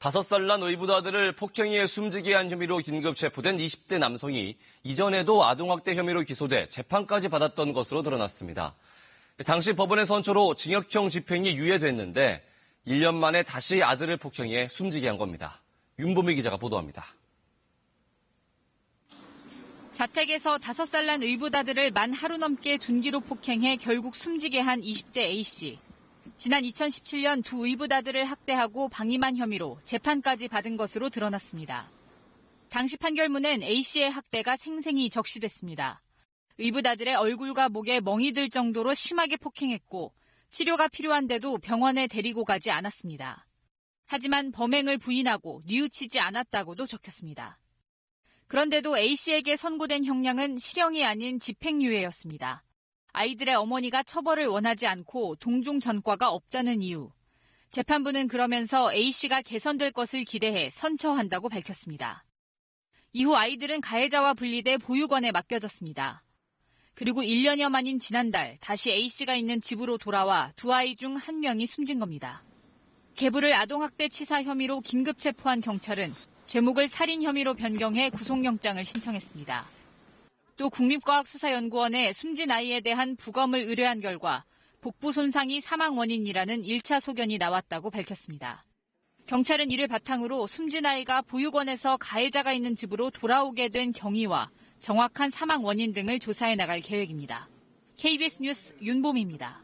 5살 난 의붓 아들을 폭행해 숨지게 한 혐의로 긴급 체포된 20대 남성이 이전에도 아동학대 혐의로 기소돼 재판까지 받았던 것으로 드러났습니다. 당시 법원의 선처로 징역형 집행이 유예됐는데 1년 만에 다시 아들을 폭행해 숨지게 한 겁니다. 윤보미 기자가 보도합니다. 자택에서 5살 난 의붓 아들을 만 하루 넘게 둔기로 폭행해 결국 숨지게 한 20대 A씨. 지난 2017년 두 의붓 아들을 학대하고 방임한 혐의로 재판까지 받은 것으로 드러났습니다. 당시 판결문엔 A씨의 학대가 생생히 적시됐습니다. 의붓 아들의 얼굴과 목에 멍이 들 정도로 심하게 폭행했고 치료가 필요한데도 병원에 데리고 가지 않았습니다. 하지만 범행을 부인하고 뉘우치지 않았다고도 적혔습니다. 그런데도 A씨에게 선고된 형량은 실형이 아닌 집행유예였습니다. 아이들의 어머니가 처벌을 원하지 않고 동종 전과가 없다는 이유. 재판부는 그러면서 A씨가 개선될 것을 기대해 선처한다고 밝혔습니다. 이후 아이들은 가해자와 분리돼 보육원에 맡겨졌습니다. 그리고 1년여 만인 지난달 다시 A씨가 있는 집으로 돌아와 두 아이 중 한 명이 숨진 겁니다. 계부를 아동학대 치사 혐의로 긴급 체포한 경찰은 죄목을 살인 혐의로 변경해 구속영장을 신청했습니다. 또 국립과학수사연구원에 숨진 아이에 대한 부검을 의뢰한 결과 복부 손상이 사망 원인이라는 1차 소견이 나왔다고 밝혔습니다. 경찰은 이를 바탕으로 숨진 아이가 보육원에서 가해자가 있는 집으로 돌아오게 된 경위와 정확한 사망 원인 등을 조사해 나갈 계획입니다. KBS 뉴스 윤보미입니다.